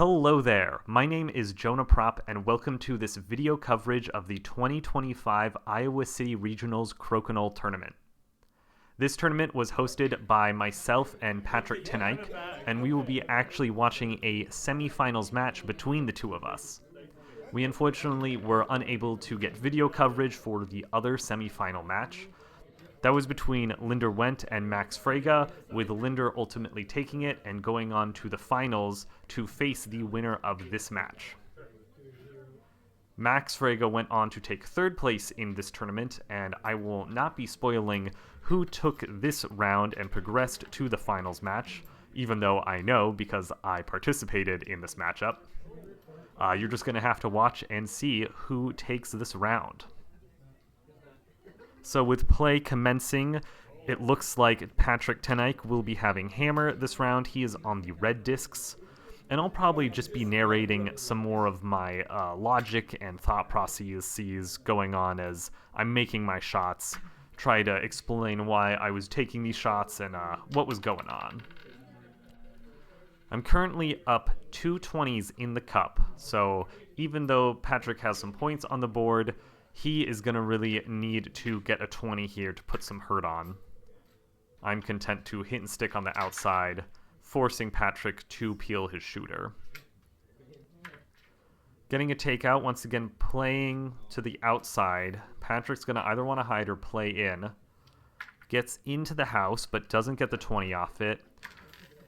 Hello there, my name is Jonah Propp and welcome to this video coverage of the 2025 Iowa City Regionals Crokinole Tournament. This tournament was hosted by myself and Patrick Ten Eyck, and we will be actually watching a semifinals match between the two of us. We unfortunately were unable to get video coverage for the other semifinal match. That was between Linder Wendt and Max Frega, with Linder ultimately taking it and going on to the finals to face the winner of this match. Max Frega went on to take third place in this tournament, and I will not be spoiling who took this round and progressed to the finals match, even though I know because I participated in this matchup. You're just going to have to watch and see who takes this round. So with play commencing, it looks like Patrick Ten Eyck will be having hammer this round. He is on the red discs, and I'll probably just be narrating some more of my logic and thought processes going on as I'm making my shots, try to explain why I was taking these shots and what was going on. I'm currently up 2 20s in the cup, so even though Patrick has some points on the board, he is going to really need to get a 20 here to put some hurt on. I'm content to hit and stick on the outside, forcing Patrick to peel his shooter. Getting a takeout, once again playing to the outside. Patrick's going to either want to hide or play in. Gets into the house, but doesn't get the 20 off it.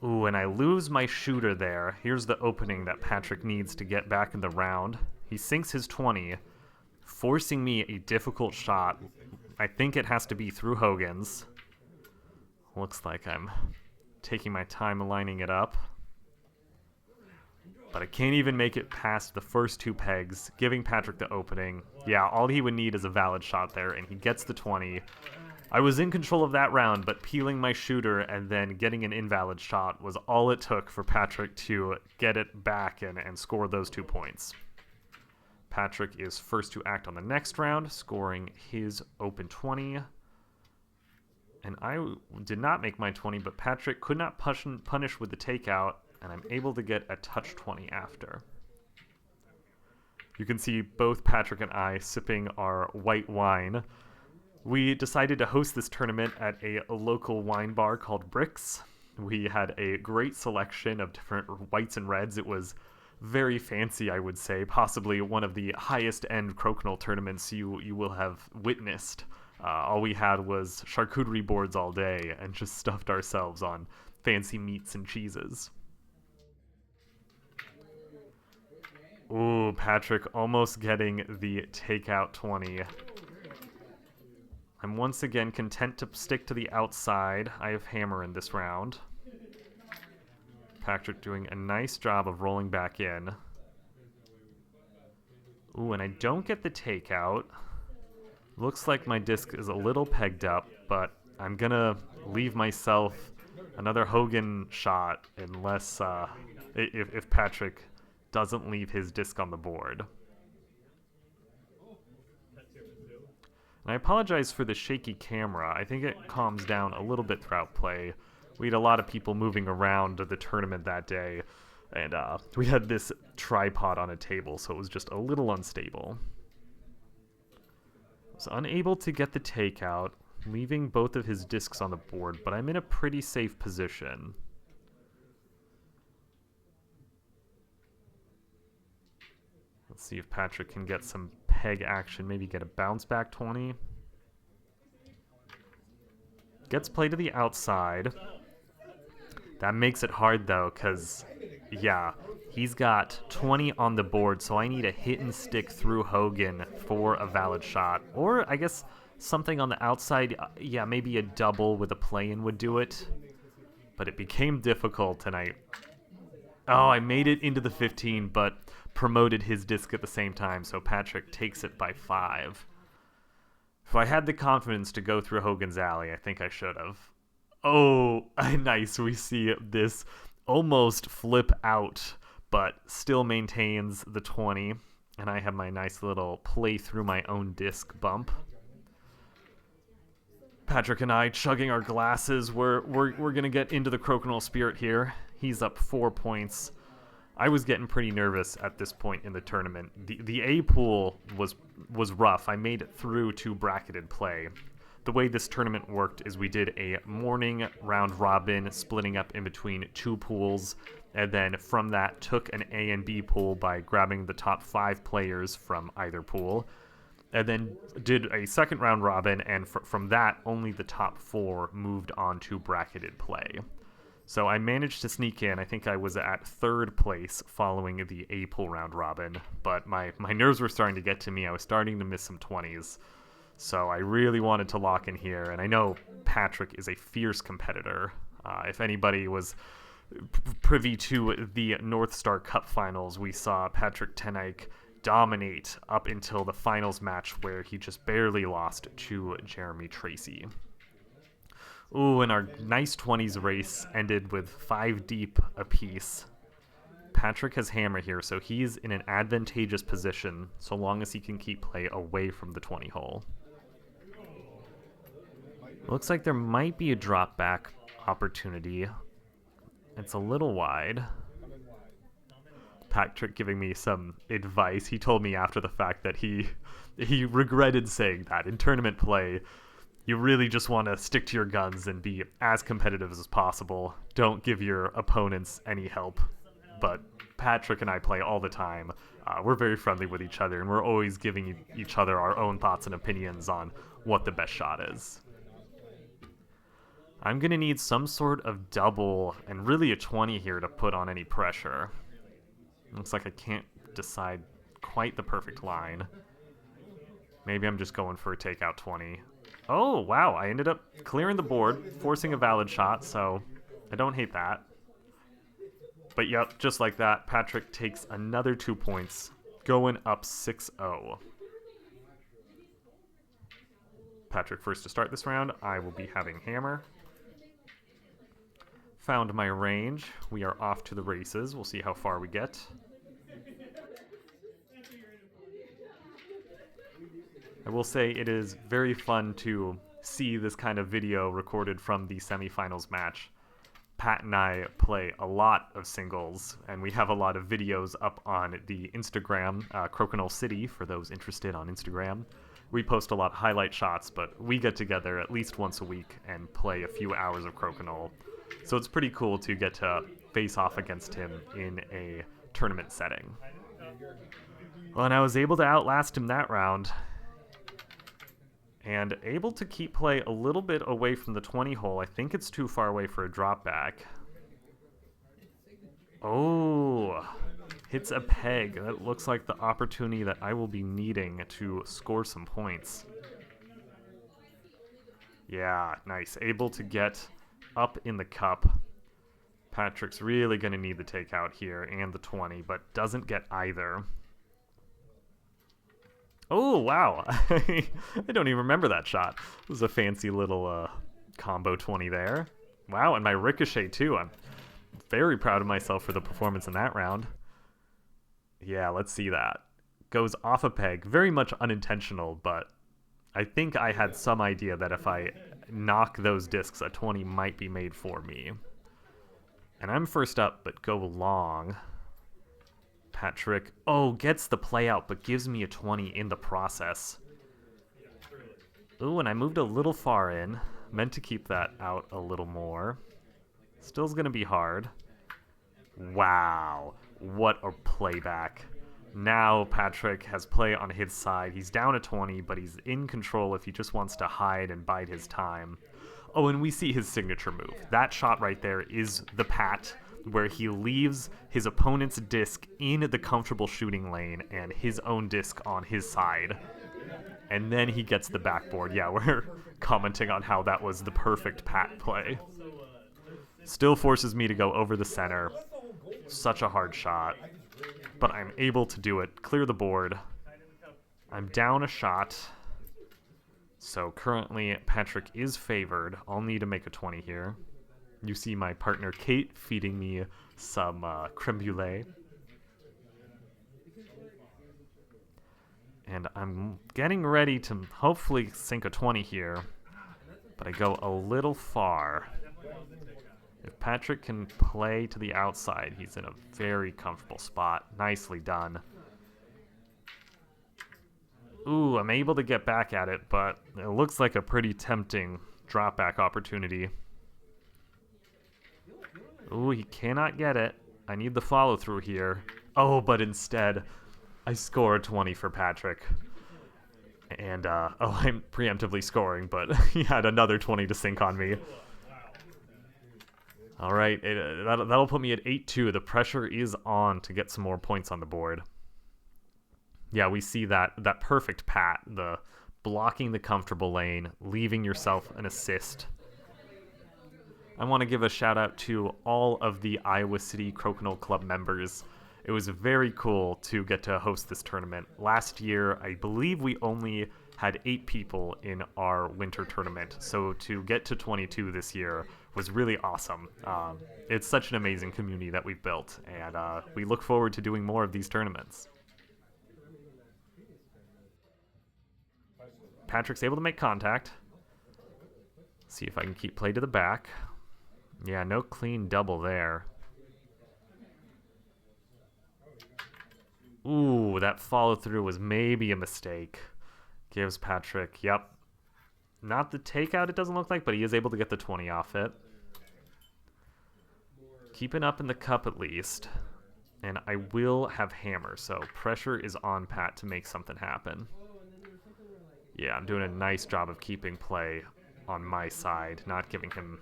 Ooh, and I lose my shooter there. Here's the opening that Patrick needs to get back in the round. He sinks his 20, forcing me a difficult shot. I think it has to be through Hogan's. Looks like I'm taking my time lining it up. But I can't even make it past the first 2 pegs, giving Patrick the opening. Yeah, all he would need is a valid shot there, and he gets the 20. I was in control of that round, but peeling my shooter and then getting an invalid shot was all it took for Patrick to get it back and score those 2 points. Patrick is first to act on the next round, scoring his open 20. And I did not make my 20, but Patrick could not punish with the takeout, and I'm able to get a touch 20 after. You can see both Patrick and I sipping our white wine. We decided to host this tournament at a local wine bar called Bricks. We had a great selection of different whites and reds. It was very fancy, I would say, possibly one of the highest end Crokinole tournaments you will have witnessed. All we had was charcuterie boards all day and just stuffed ourselves on fancy meats and cheeses. Ooh, Patrick almost getting the takeout 20. I'm once again content to stick to the outside. I have hammer in this round. Patrick doing a nice job of rolling back in. Ooh, and I don't get the takeout. Looks like my disc is a little pegged up, but I'm gonna leave myself another Hogan shot unless if Patrick doesn't leave his disc on the board. And I apologize for the shaky camera. I think it calms down a little bit throughout play. We had a lot of people moving around the tournament that day, and we had this tripod on a table, so it was just a little unstable. I was unable to get the takeout, leaving both of his discs on the board, but I'm in a pretty safe position. Let's see if Patrick can get some peg action, maybe get a bounce back 20. Gets play to the outside. That makes it hard though, because, yeah, he's got 20 on the board, so I need a hit and stick through Hogan for a valid shot. Or, I guess, something on the outside, yeah, maybe a double with a play-in would do it. But it became difficult, and I made it into the 15, but promoted his disc at the same time, so Patrick takes it by 5. If I had the confidence to go through Hogan's alley, I think I should have. Oh, nice. We see this almost flip out, but still maintains the 20. And I have my nice little play through my own disc bump. Patrick and I chugging our glasses. We're going to get into the Crokinole spirit here. He's up 4 points. I was getting pretty nervous at this point in the tournament. The A pool was rough. I made it through to bracketed play. The way this tournament worked is we did a morning round robin, splitting up in between 2 pools, and then from that took an A and B pool by grabbing the top 5 players from either pool, and then did a second round robin, and from that only the top 4 moved on to bracketed play. So I managed to sneak in. I think I was at 3rd place following the A pool round robin, but my nerves were starting to get to me. I was starting to miss some 20s. So I really wanted to lock in here, and I know Patrick is a fierce competitor. If anybody was privy to the North Star Cup finals, we saw Patrick Ten Eyck dominate up until the finals match where he just barely lost to Jeremy Tracy. Ooh, and our nice 20s race ended with 5 deep apiece. Patrick has hammer here, so he's in an advantageous position so long as he can keep play away from the 20 hole. Looks like there might be a drop back opportunity. It's a little wide. Patrick giving me some advice. He told me after the fact that he regretted saying that. In tournament play, you really just want to stick to your guns and be as competitive as possible. Don't give your opponents any help. But Patrick and I play all the time. We're very friendly with each other, and we're always giving each other our own thoughts and opinions on what the best shot is. I'm going to need some sort of double and really a 20 here to put on any pressure. Looks like I can't decide quite the perfect line. Maybe I'm just going for a takeout 20. Oh, wow, I ended up clearing the board, forcing a valid shot, so I don't hate that. But yep, just like that, Patrick takes another 2 points, going up 6-0. Patrick first to start this round. I will be having hammer. Found my range. We are off to the races. We'll see how far we get. I will say it is very fun to see this kind of video recorded from the semifinals match. Pat and I play a lot of singles, and we have a lot of videos up on the Instagram, Crokinole City, for those interested on Instagram. We post a lot of highlight shots, but we get together at least once a week and play a few hours of Crokinole. So it's pretty cool to get to face off against him in a tournament setting. Well, and I was able to outlast him that round, and able to keep play a little bit away from the 20 hole. I think it's too far away for a drop back. Oh, hits a peg. That looks like the opportunity that I will be needing to score some points. Yeah, nice. Able to get up in the cup. Patrick's really going to need the takeout here and the 20, but doesn't get either. Oh, wow. I don't even remember that shot. It was a fancy little combo 20 there. Wow, and my ricochet, too. I'm very proud of myself for the performance in that round. Yeah, let's see that. Goes off a peg. Very much unintentional, but I think I had some idea that if I knock those discs, a 20 might be made for me. And I'm first up, but go long. Patrick, oh, gets the play out, but gives me a 20 in the process. Ooh, and I moved a little far in. Meant to keep that out a little more. Still's going to be hard. Wow, what a playback. Now Patrick has play on his side. He's down a 20, but he's in control if he just wants to hide and bide his time. Oh, and we see his signature move. That shot right there is the pat, where he leaves his opponent's disc in the comfortable shooting lane and his own disc on his side. And then he gets the backboard. Yeah, we're commenting on how that was the perfect pat play. Still forces me to go over the center. Such a hard shot. But I'm able to do it. Clear the board. I'm down a shot. So currently Patrick is favored. I'll need to make a 20 here. You see my partner Kate feeding me some creme brulee. And I'm getting ready to hopefully sink a 20 here. But I go a little far. If Patrick can play to the outside, he's in a very comfortable spot. Nicely done. Ooh, I'm able to get back at it, but it looks like a pretty tempting drop back opportunity. Ooh, he cannot get it. I need the follow through here. Oh, but instead, I score 20 for Patrick. And, oh, I'm preemptively scoring, but he had another 20 to sink on me. All right, that'll put me at 8-2. The pressure is on to get some more points on the board. Yeah, we see that perfect pat, the blocking the comfortable lane, leaving yourself an assist. I want to give a shout out to all of the Iowa City Crokinole Club members. It was very cool to get to host this tournament. Last year, I believe we only had 8 people in our winter tournament, so to get to 22 this year was really awesome. It's such an amazing community that we've built, and we look forward to doing more of these tournaments. Patrick's able to make contact. See if I can keep play to the back. Yeah, no clean double there. Ooh, that follow through was maybe a mistake. Gives Patrick, yep. Not the takeout, it doesn't look like, but he is able to get the 20 off it. Keeping up in the cup at least. And I will have hammer, so pressure is on Pat to make something happen. Yeah, I'm doing a nice job of keeping play on my side, not giving him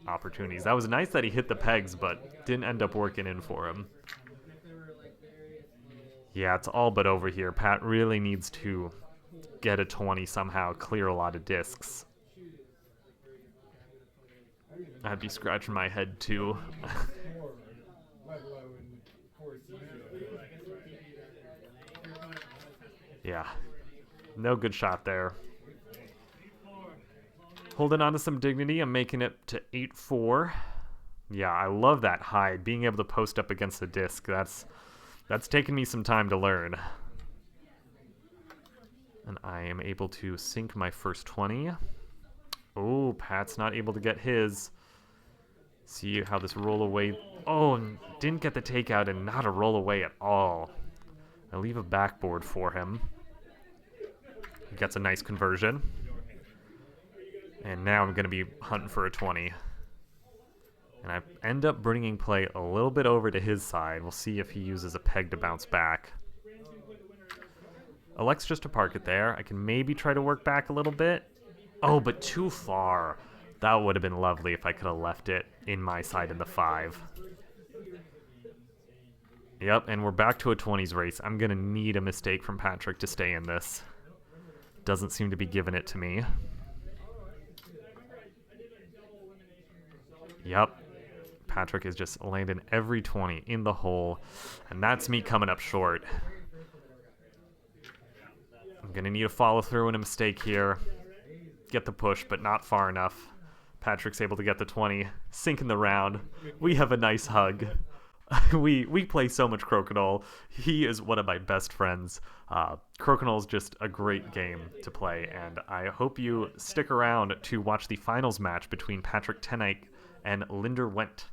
opportunities. That was nice that he hit the pegs, but didn't end up working in for him. Yeah, it's all but over here. Pat really needs to get a 20 somehow, clear a lot of discs. I'd be scratching my head too. Yeah, no good shot there. Holding on to some dignity, I'm making it to 8-4. Yeah, I love that hide. Being able to post up against the disc, that's taken me some time to learn. And I am able to sink my first 20. Oh, Pat's not able to get his. See how this roll away. Oh, didn't get the takeout and not a roll away at all. I leave a backboard for him. He gets a nice conversion. And now I'm going to be hunting for a 20. And I end up bringing play a little bit over to his side. We'll see if he uses a peg to bounce back. Elects just to park it there. I can maybe try to work back a little bit. Oh, but too far. That would have been lovely if I could have left it in my side in the 5. Yep, and we're back to a 20s race. I'm going to need a mistake from Patrick to stay in this. Doesn't seem to be giving it to me. Yep. Patrick is just landing every 20 in the hole, and that's me coming up short. I'm going to need a follow through and a mistake here. Get the push, but not far enough. Patrick's able to get the 20, sink in the round. We have a nice hug. we play so much Crokinole. He is one of my best friends. Crokinole is just a great game to play, and I hope you stick around to watch the finals match between Patrick Ten Eyck and Linder Wendt.